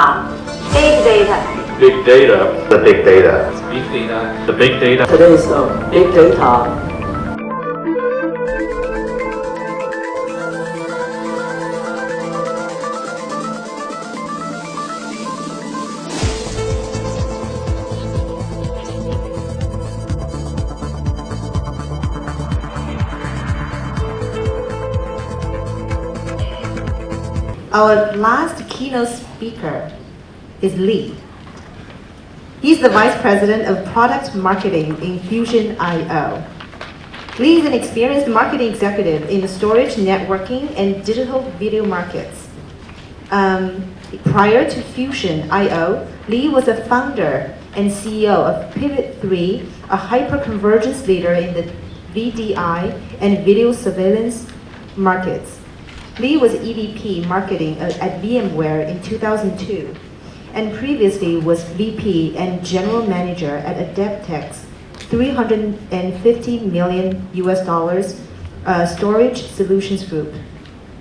Big data. Big data. The big data. Big data. The big data. Today's big data. Our last keynote speaker is Lee. He's the Vice President of Product Marketing in Fusion IO. Lee is an experienced marketing executive in the storage, networking, and digital video markets. Prior to Fusion IO, Lee was a founder and CEO of Pivot3, a hyper-convergence leader in the VDI and video surveillance markets. Lee was EVP marketing at VMware in 2002, and previously was VP and general manager at Adeptech's $350 million storage solutions group.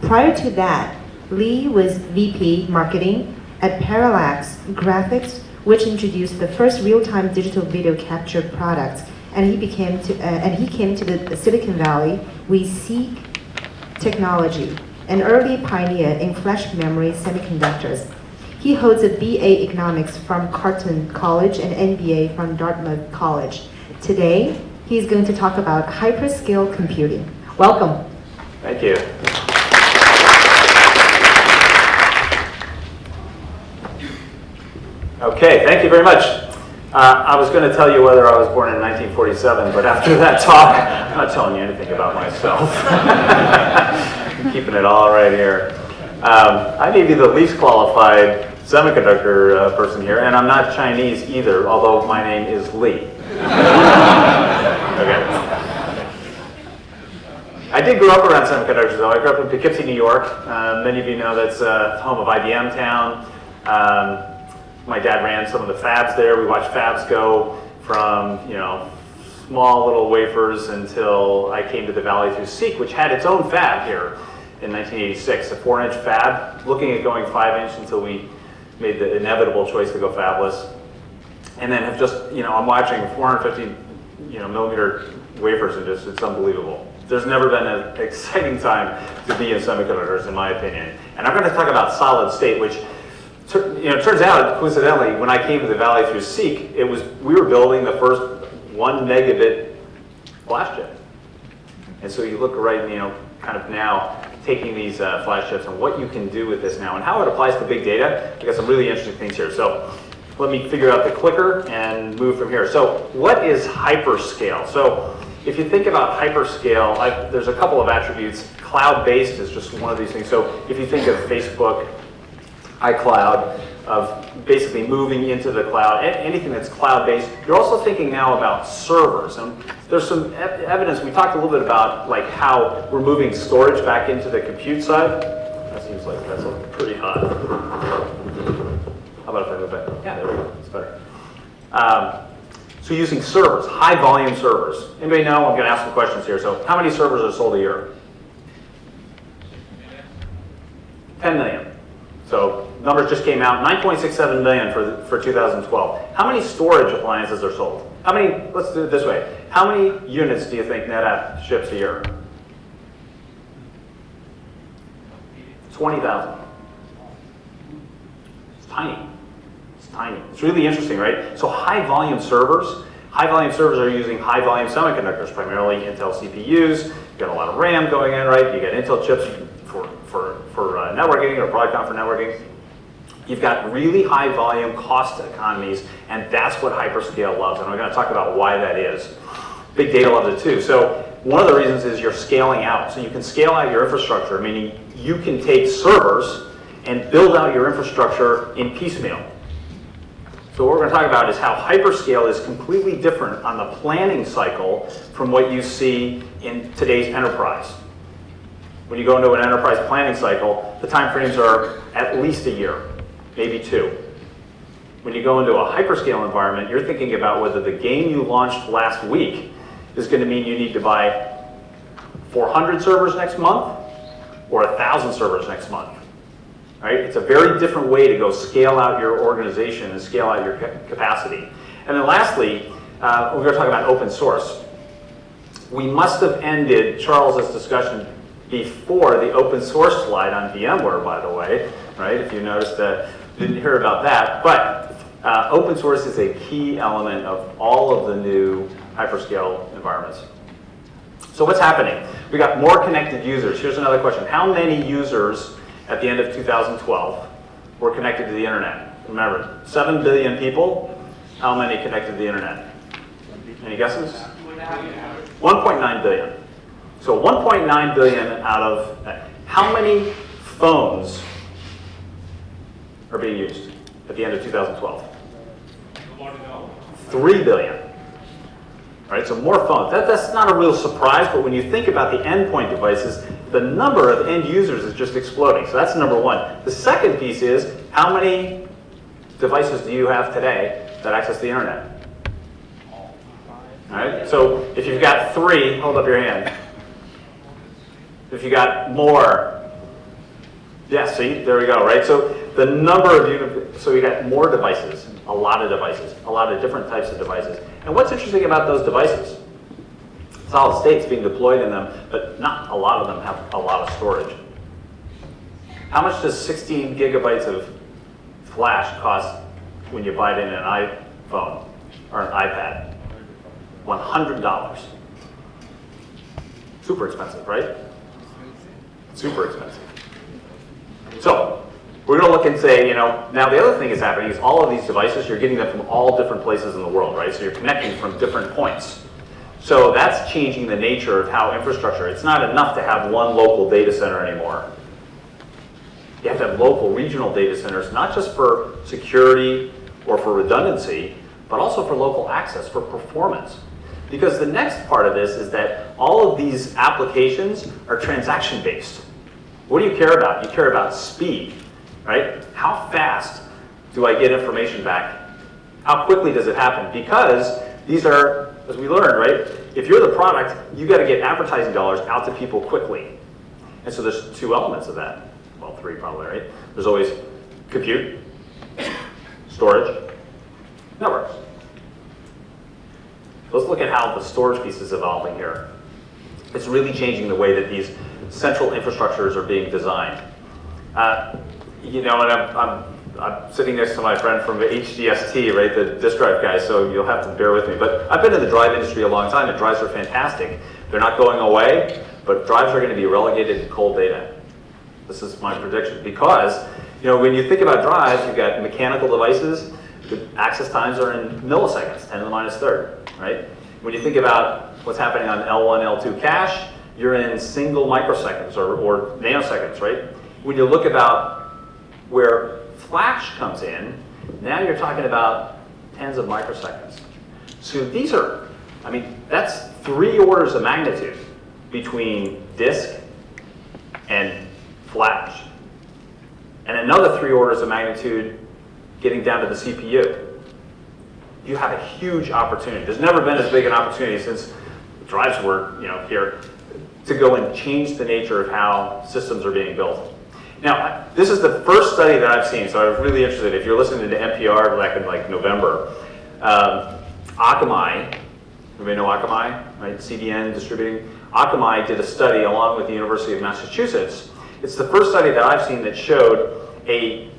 Prior to that, Lee was VP marketing at Parallax Graphics, which introduced the first real-time digital video capture products, and he came to the Silicon Valley with Seek Technology, an early pioneer in flash memory semiconductors. He holds a BA Economics from Carleton College and MBA from Dartmouth College. Today, he's going to talk about hyperscale computing. Welcome. Thank you. Okay, thank you very much. I was going to tell you whether I was born in 1947, but after that talk, I'm not telling you anything about myself. I'm keeping it all right here. I may be the least qualified semiconductor person here, and I'm not Chinese either, although my name is Lee. Okay. I did grow up around semiconductors, though. I grew up in Poughkeepsie, New York. Many of you know that's home of IBM Town. My dad ran some of the fabs there. We watched fabs go from, small little wafers until I came to the Valley through Seek, which had its own fab here in 1986, a 4-inch fab, looking at going 5-inch until we made the inevitable choice to go fabless. And then have just, I'm watching 450, millimeter wafers, and it's unbelievable. There's never been an exciting time to be in semiconductors, in my opinion. And I'm going to talk about solid state, which it turns out, coincidentally, when I came to the Valley through Seek, we were building the first 1 megabit flash chip. And so you look right, kind of now taking these flash chips and what you can do with this now and how it applies to big data. I got some really interesting things here. So let me figure out the clicker and move from here. So what is hyperscale? So if you think about hyperscale, there's a couple of attributes. Cloud-based is just one of these things. So if you think of Facebook, iCloud, of basically moving into the cloud, anything that's cloud-based. You're also thinking now about servers. And there's some evidence, we talked a little bit about how we're moving storage back into the compute side. That seems like that's pretty hot. How about if I move it? Yeah, there we go, it's better. So using servers, high volume servers. Anybody know? I'm gonna ask some questions here. So how many servers are sold a year? 10 million. So numbers just came out, 9.67 million for 2012. How many storage appliances are sold? How many, let's do it this way. How many units do you think NetApp ships a year? 20,000. It's tiny. It's tiny. It's really interesting, right? So high volume servers are using high volume semiconductors, primarily Intel CPUs. You've got a lot of RAM going in, right? You got Intel chips for networking or Broadcom for networking. You've got really high volume cost economies, and that's what hyperscale loves. And we're going to talk about why that is. Big data loves it too. So one of the reasons is you're scaling out. So you can scale out your infrastructure, meaning you can take servers and build out your infrastructure in piecemeal. So what we're going to talk about is how hyperscale is completely different on the planning cycle from what you see in today's enterprise. When you go into an enterprise planning cycle, the time frames are at least a year, maybe 2. When you go into a hyperscale environment, you're thinking about whether the game you launched last week is going to mean you need to buy 400 servers next month or 1,000 servers next month. right? It's a very different way to go scale out your organization and scale out your capacity. And then lastly, we're going to talk about open source. We must have ended Charles's discussion before the open source slide on VMware, by the way, right? If you noticed that, didn't hear about that. But open source is a key element of all of the new hyperscale environments. So what's happening? We got more connected users. Here's another question. How many users at the end of 2012 were connected to the internet? Remember, 7 billion people. How many connected to the internet? Any guesses? 1.9 billion. So 1.9 billion out of, how many phones are being used at the end of 2012? 3 billion. All right, so more phones. That's not a real surprise, but when you think about the endpoint devices, the number of end users is just exploding. So that's number one. The second piece is, how many devices do you have today that access the internet? All right, so if you've got 3, hold up your hand. If you got more, yeah, see, there we go, right? So the number of so we got more devices, a lot of different types of devices. And what's interesting about those devices? Solid state's being deployed in them, but not a lot of them have a lot of storage. How much does 16 gigabytes of flash cost when you buy it in an iPhone or an iPad? $100. Super expensive, right? Super expensive. So we're going to look and say, now the other thing is happening is all of these devices, you're getting them from all different places in the world, right? So you're connecting from different points. So that's changing the nature of how infrastructure, it's not enough to have one local data center anymore. You have to have local, regional data centers, not just for security or for redundancy, but also for local access, for performance. Because the next part of this is that all of these applications are transaction-based. What do you care about? You care about speed, right? How fast do I get information back? How quickly does it happen? Because these are, as we learned, right? If you're the product, you got to get advertising dollars out to people quickly. And so there's 2 elements of that. Well, 3 probably, right? There's always compute, storage, networks. Let's look at how the storage piece is evolving here. It's really changing the way that these central infrastructures are being designed. And I'm sitting next to my friend from HDST, right, the disk drive guy, so you'll have to bear with me. But I've been in the drive industry a long time, and drives are fantastic. They're not going away, but drives are going to be relegated to cold data. This is my prediction. Because, when you think about drives, you've got mechanical devices, the access times are in milliseconds, 10 to the minus third, right? When you think about what's happening on L1, L2 cache, you're in single microseconds or nanoseconds, right? When you look about where flash comes in, now you're talking about tens of microseconds. So these are, that's 3 orders of magnitude between disk and flash. And another 3 orders of magnitude getting down to the CPU. You have a huge opportunity. There's never been as big an opportunity since drives were here to go and change the nature of how systems are being built. Now, this is the first study that I've seen, so I was really interested. If you're listening to NPR back in November, Akamai, everybody know Akamai, right? CDN distributing. Akamai did a study along with the University of Massachusetts. It's the first study that I've seen that showed a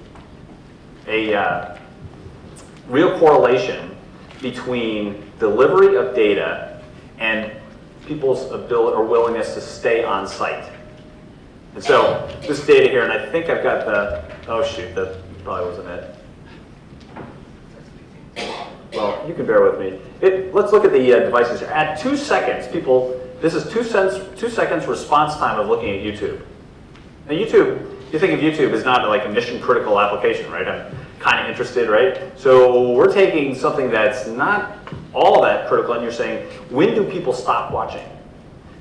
real correlation between delivery of data and people's ability or willingness to stay on site. And so this data here, and I think I've got oh shoot, that probably wasn't it. Well, you can bear with me. Let's look at the devices here. At 2 seconds, this is 2 seconds response time of looking at YouTube. Now YouTube, you think of YouTube as not like a mission critical application, right? I'm kind of interested, right? So we're taking something that's not all that critical and you're saying, when do people stop watching?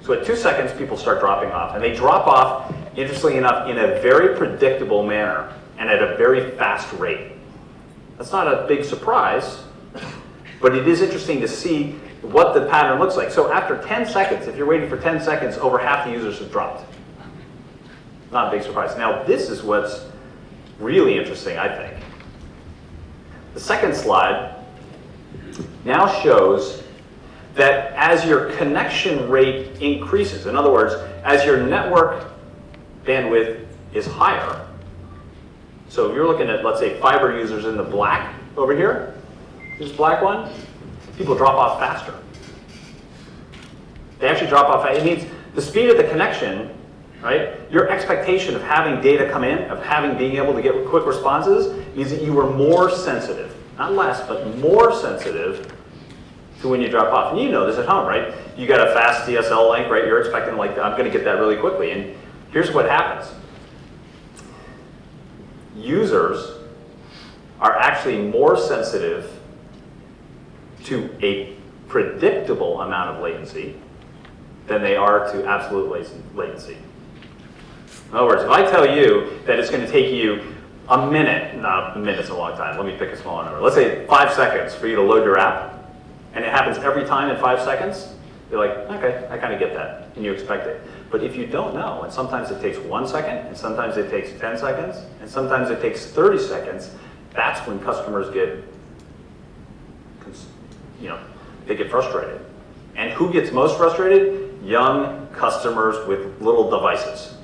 So at 2 seconds, people start dropping off. And they drop off, interestingly enough, in a very predictable manner and at a very fast rate. That's not a big surprise, but it is interesting to see what the pattern looks like. So after 10 seconds, if you're waiting for 10 seconds, over half the users have dropped. Not a big surprise. Now, this is what's really interesting, I think. The second slide now shows that as your connection rate increases, in other words, as your network bandwidth is higher, so if you're looking at, let's say, fiber users in the black over here, this black one, people drop off faster. They actually drop off. It means the speed of the connection, right? Your expectation of having data come in, of being able to get quick responses, means that you were more sensitive, not less, but more sensitive to when you drop off. And you know this at home, right? You got a fast DSL link, right? You're expecting, like, I'm going to get that really quickly. And here's what happens. Users are actually more sensitive to a predictable amount of latency than they are to absolute latency. In other words, if I tell you that it's going to take you a minute, no, a minute's a long time, let me pick a smaller number. Let's say 5 seconds for you to load your app, and it happens every time in 5 seconds, you're like, okay, I kind of get that, and you expect it. But if you don't know, and sometimes it takes 1 second, and sometimes it takes 10 seconds, and sometimes it takes 30 seconds, that's when customers get, they get frustrated. And who gets most frustrated? Young customers with little devices,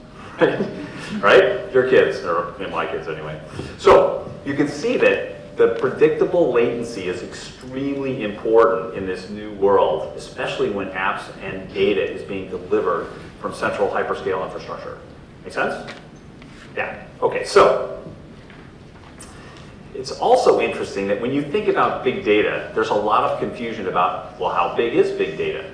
right? Your kids, or my kids anyway. So you can see that the predictable latency is extremely important in this new world, especially when apps and data is being delivered from central hyperscale infrastructure. Make sense? Yeah. Okay, so it's also interesting that when you think about big data, there's a lot of confusion about, well, how big is big data?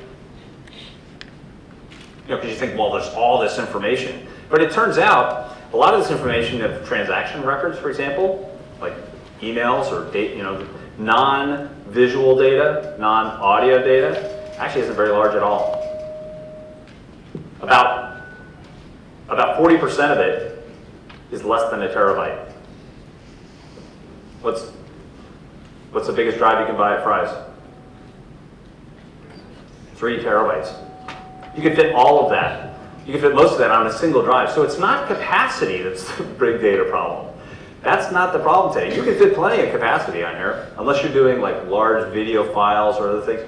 Because you think, well, there's all this information. But it turns out, a lot of this information of transaction records, for example, like emails or non-visual data, non-audio data, actually isn't very large at all. About 40% of it is less than a terabyte. What's the biggest drive you can buy at Fry's? 3 terabytes. You can fit all of that. You can fit most of that on a single drive. So it's not capacity that's the big data problem. That's not the problem today. You can fit plenty of capacity on here, unless you're doing like large video files or other things.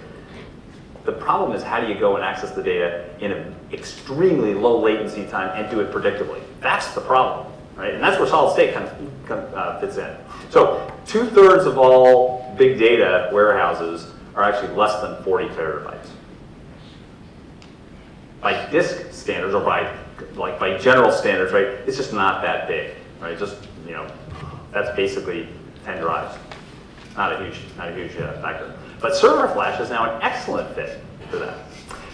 The problem is, how do you go and access the data in an extremely low latency time and do it predictably? That's the problem, right? And that's where solid state kind of fits in. So 2/3 of all big data warehouses are actually less than 40 terabytes. By disk standards, or by general standards, right? It's just not that big, right? Just, that's basically 10 drives. Not a huge factor. But server flash is now an excellent fit for that.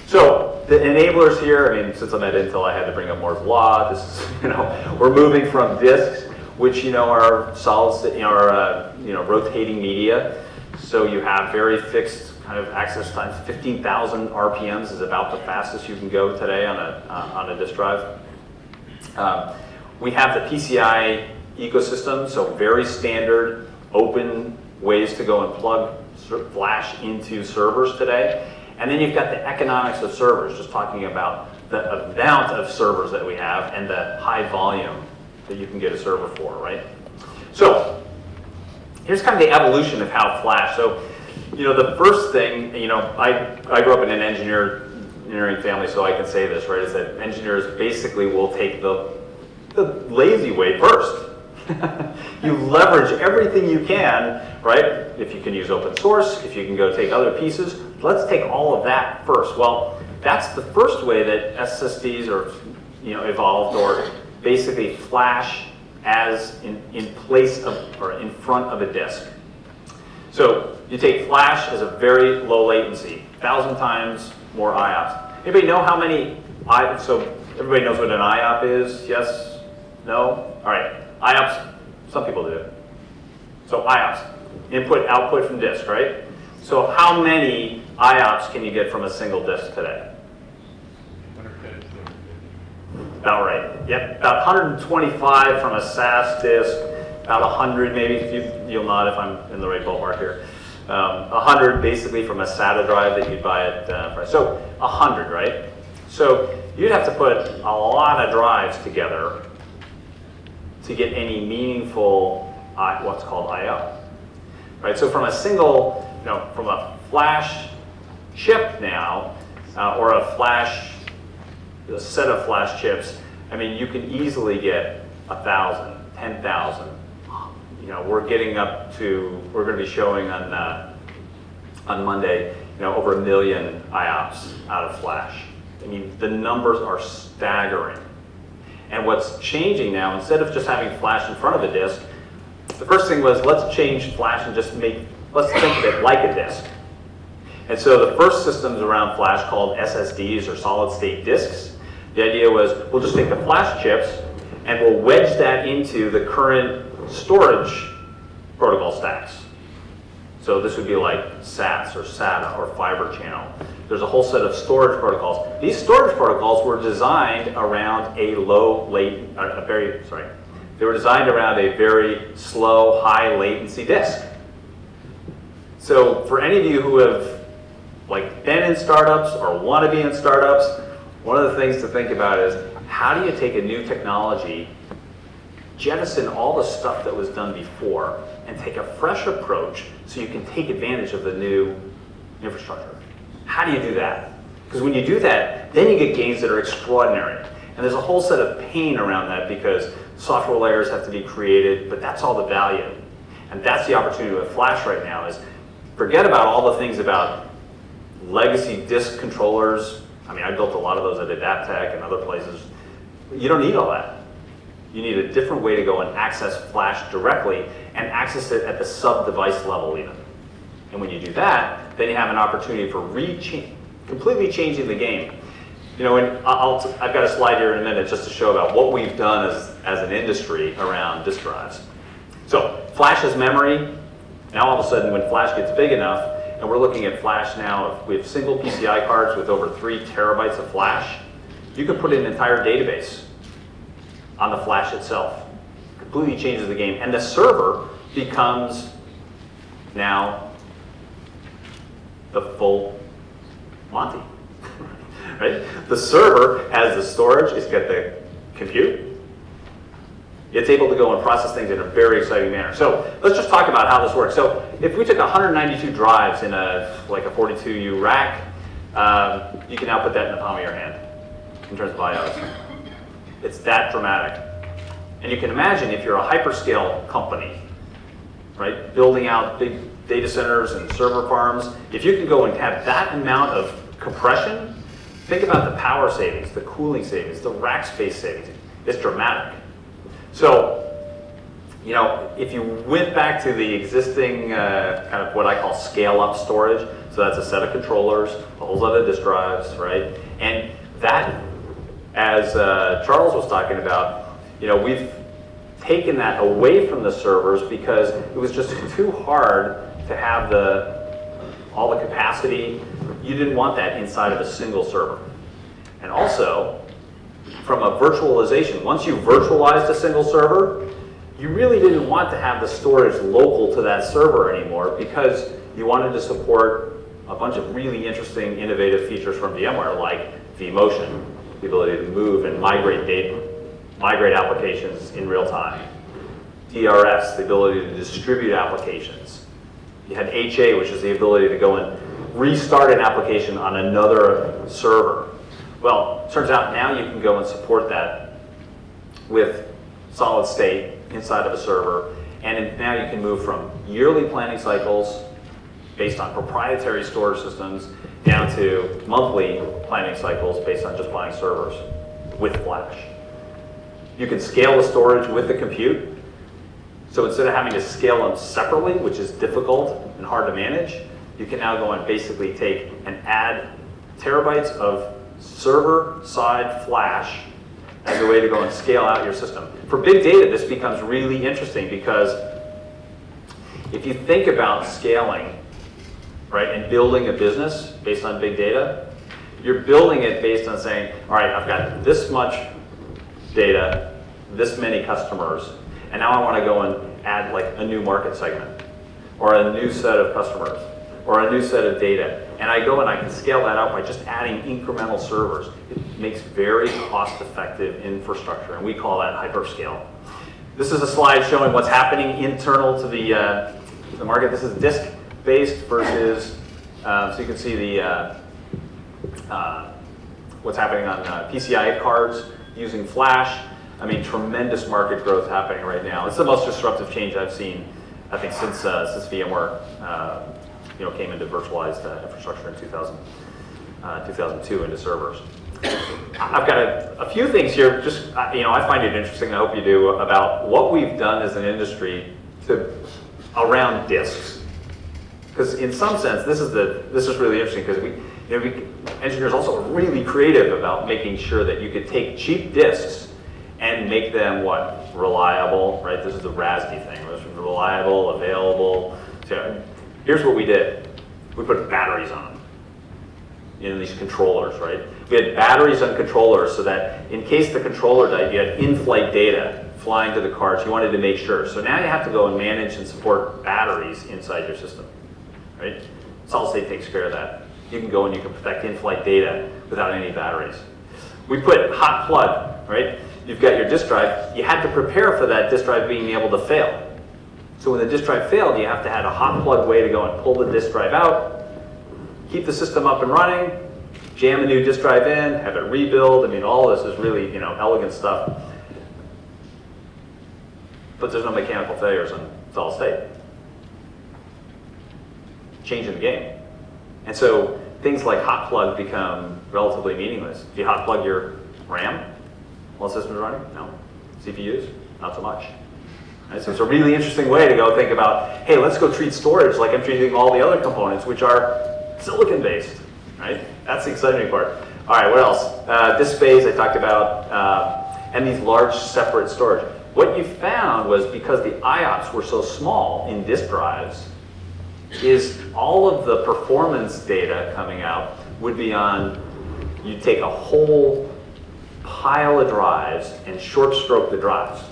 So the enablers here, I mean, since I'm at Intel, I had to bring up Moore's Law. This is, we're moving from disks, which, are solid state, are rotating media. So you have very fixed kind of access times. 15,000 RPMs is about the fastest you can go today on a disk drive. We have the PCI ecosystem, so very standard, open ways to go and plug flash into servers today. And then you've got the economics of servers, just talking about the amount of servers that we have and the high volume that you can get a server for, right? So here's kind of the evolution of how flash. So, the first thing, I grew up in an engineering family, so I can say this, right, is that engineers basically will take the lazy way first. You leverage everything you can, right? If you can use open source, if you can go take other pieces, let's take all of that first. Well, that's the first way that SSDs are, evolved, or basically flash as in place of, or in front of a disk. So you take flash as a very low latency, 1,000 times more IOPS. Anybody know how many so everybody knows what an IOP is? Yes? No? All right. IOPS, some people do. So IOPS, input, output from disk, right? So how many IOPS can you get from a single disk today? About right. Yep, about 125 from a SAS disk, about 100 maybe, you'll nod if I'm in the right ballpark here. 100 basically from a SATA drive that you'd buy at so 100, right? So you'd have to put a lot of drives together to get any meaningful what's called I/O. Right? So from a single, from a flash chip now, or a set of flash chips, I mean, you can easily get 1,000, 10,000. We're getting up to, we're going to be showing on Monday, over 1 million IOPS out of flash. I mean, the numbers are staggering. And what's changing now, instead of just having flash in front of the disk, the first thing was, let's change flash and let's think of it like a disk. And so the first systems around flash, called SSDs, or solid state disks, the idea was, we'll just take the flash chips and we'll wedge that into the current storage protocol stacks. So this would be like SATs or SATA or fiber channel. There's a whole set of storage protocols. These storage protocols were designed around they were designed around a very slow, high latency disk. So for any of you who have been in startups or want to be in startups, one of the things to think about is, how do you take a new technology, jettison all the stuff that was done before, and take a fresh approach so you can take advantage of the new infrastructure? How do you do that? Because when you do that, then you get gains that are extraordinary. And there's a whole set of pain around that, because software layers have to be created, but that's all the value. And that's the opportunity with flash right now, is forget about all the things about legacy disk controllers. I mean, I built a lot of those at Adaptec and other places. You don't need all that. You need a different way to go and access flash directly, and access it at the sub-device level even. And when you do that, then you have an opportunity for completely changing the game. And I've got a slide here in a minute just to show about what we've done as an industry around disk drives. So flash as memory. Now all of a sudden, when flash gets big enough, and we're looking at flash now, we have single PCI cards with over 3 terabytes of flash, you can put in an entire database on the flash itself. Completely changes the game. And the server becomes now the full Monty. Right? The server has the storage, it's got the compute. It's able to go and process things in a very exciting manner. So let's just talk about how this works. So if we took 192 drives in a 42U rack, you can now put that in the palm of your hand in terms of IOs. It's that dramatic. And you can imagine, if you're a hyperscale company, right, building out big data centers and server farms, if you can go and have that amount of compression, think about the power savings, the cooling savings, the rack space savings. It's dramatic. So, if you went back to the existing kind of what I call scale-up storage, so that's a set of controllers, a whole set of disk drives, right? And that, as Charles was talking about, we've taken that away from the servers because it was just too hard to have all the capacity. You didn't want that inside of a single server. And also, from a virtualization, once you virtualized a single server, you really didn't want to have the storage local to that server anymore, because you wanted to support a bunch of really interesting, innovative features from VMware, like vMotion, the ability to move and migrate data, migrate applications in real time. DRS, the ability to distribute applications. You had HA, which is the ability to go and restart an application on another server. Well, it turns out now you can go and support that with solid state inside of a server, and now you can move from yearly planning cycles based on proprietary storage systems down to monthly planning cycles based on just buying servers with flash. You can scale the storage with the compute. So instead of having to scale them separately, which is difficult and hard to manage, you can now go and basically take and add terabytes of server-side flash as a way to go and scale out your system. For big data, this becomes really interesting, because if you think about scaling, right, and building a business based on big data, you're building it based on saying, all right, I've got this much data, this many customers, and now I want to go and add a new market segment, or a new set of customers, or a new set of data. And I go and I can scale that out by just adding incremental servers. It makes very cost-effective infrastructure, and we call that hyperscale. This is a slide showing what's happening internal to the market. This is disk-based versus, so you can see the what's happening on PCIe cards using flash. I mean, tremendous market growth happening right now. It's the most disruptive change I've seen, I think, since VMware came into virtualized infrastructure in 2002 into servers. I've got a few things here, just, I find it interesting, I hope you do, about what we've done as an industry around disks. Because in some sense, this is really interesting, because engineers also are really creative about making sure that you could take cheap disks and make them what? Reliable, right? This is the RASD thing. This is reliable, available. So here's what we did. We put batteries on them in these controllers, right? We had batteries on controllers so that in case the controller died, you had in-flight data flying to the cards. You wanted to make sure. So now you have to go and manage and support batteries inside your system, right? Solid state takes care of that. You can go and you can protect in-flight data without any batteries. We put hot plug, right? You've got your disk drive. You had to prepare for that disk drive being able to fail. So when the disk drive failed, you have to have a hot plug way to go and pull the disk drive out, keep the system up and running, jam a new disk drive in, have it rebuild. I mean, all this is really, elegant stuff. But there's no mechanical failures on solid state. Changing the game. And so things like hot plug become relatively meaningless. Do you hot plug your RAM while the system's running? No. CPUs? Not so much. Right? So it's a really interesting way to go think about, hey, let's go treat storage like I'm treating all the other components, which are silicon-based. Right? That's the exciting part. All right, what else? Disk space I talked about, and these large separate storage. What you found was because the IOPS were so small in disk drives, is all of the performance data coming out would be on, you'd take a whole pile of drives and short stroke the drives.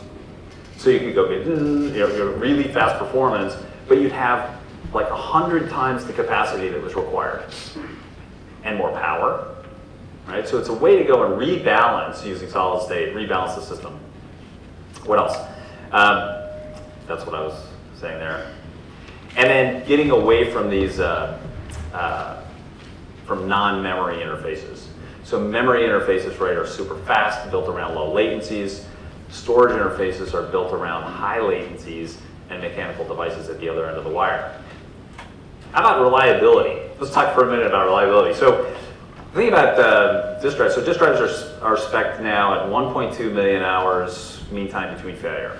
So you could go get really fast performance, but you'd have like 100 times the capacity that was required and more power, right? So it's a way to go and rebalance using solid state, rebalance the system. What else? That's what I was saying there. And then getting away from these, from non-memory interfaces. So memory interfaces, right, are super fast, built around low latencies. Storage interfaces are built around high latencies and mechanical devices at the other end of the wire. How about reliability? Let's talk for a minute about reliability. So think about disk drives. So disk drives are spec'd now at 1.2 million hours mean time between failure.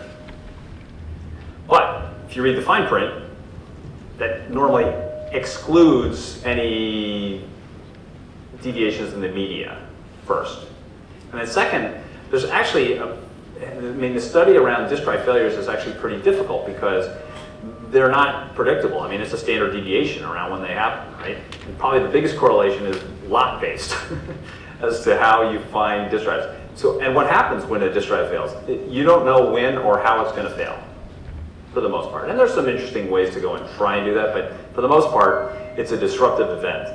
But if you read the fine print, that normally excludes any deviations in the media first. And then second, there's actually, the study around disk drive failures is actually pretty difficult because they're not predictable. I mean, it's a standard deviation around when they happen, right? And probably the biggest correlation is lot-based as to how you find disk drives. So, and what happens when a disk drive fails? You don't know when or how it's going to fail, for the most part. And there's some interesting ways to go and try and do that, but for the most part, it's a disruptive event.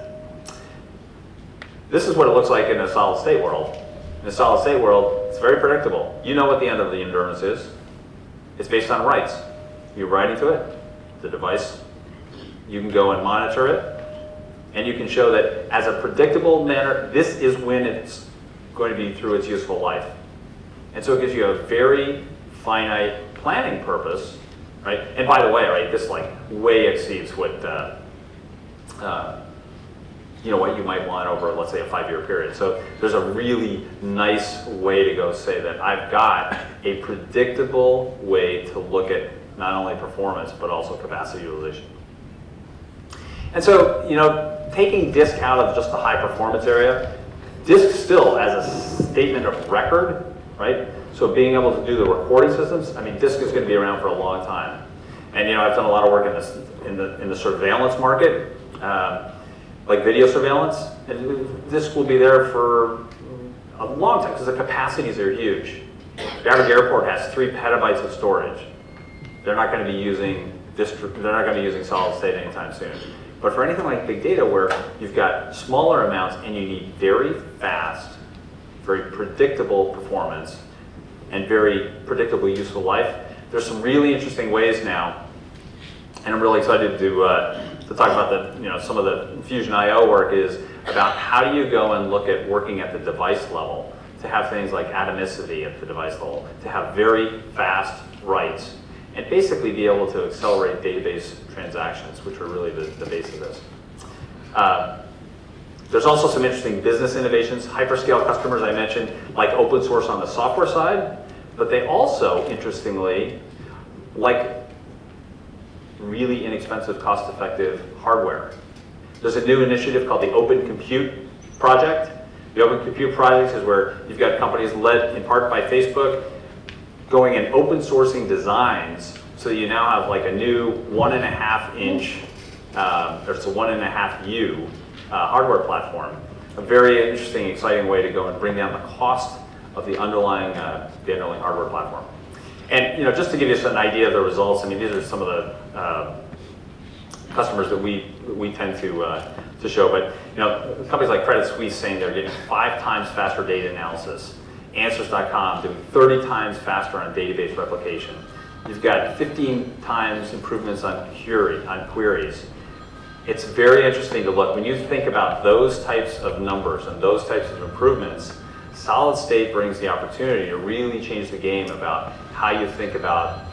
This is what it looks like in a solid state world. In a solid state world, it's very predictable. You know what the end of the endurance is. It's based on writes. You're writing to it, the device. You can go and monitor it, and you can show that as a predictable manner, this is when it's going to be through its useful life. And so it gives you a very finite planning purpose, right? And by the way, right, this like way exceeds what what you might want over, let's say, a 5-year period. So there's a really nice way to go say that I've got a predictable way to look at not only performance, but also capacity utilization. And so, taking disk out of just the high performance area, disk still as a statement of record, right? So being able to do the recording systems, I mean, disk is going to be around for a long time. And I've done a lot of work in the surveillance market, like video surveillance, and disk will be there for a long time because the capacities are huge. The average airport has 3 petabytes of storage. They're not going to be using solid state anytime soon. But for anything like big data where you've got smaller amounts and you need very fast, very predictable performance, and very predictably useful life. There's some really interesting ways now, and I'm really excited to talk about some of the Fusion IO work is about how do you go and look at working at the device level to have things like atomicity at the device level, to have very fast writes, and basically be able to accelerate database transactions, which are really the base of this. There's also some interesting business innovations. Hyperscale customers I mentioned like open source on the software side, but they also, interestingly, like really inexpensive, cost-effective hardware. There's a new initiative called the Open Compute Project. The Open Compute Project is where you've got companies led in part by Facebook going and open sourcing designs so that you now have like a new 1.5 inch, or it's a 1.5 U hardware platform. A very interesting, exciting way to go and bring down the cost of the underlying hardware platform. And just to give you an idea of the results, I mean, these are some of the customers that we tend to show. But companies like Credit Suisse saying they're getting 5 times faster data analysis. Answers.com doing 30 times faster on database replication. You've got 15 times improvements on queries. It's very interesting to look. When you think about those types of numbers and those types of improvements, solid state brings the opportunity to really change the game about how you think about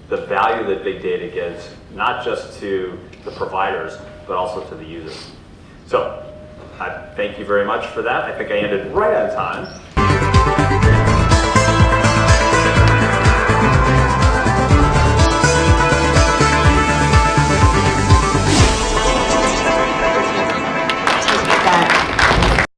the value that big data gives, not just to the providers, but also to the users. So, thank you very much for that. I think I ended right on time.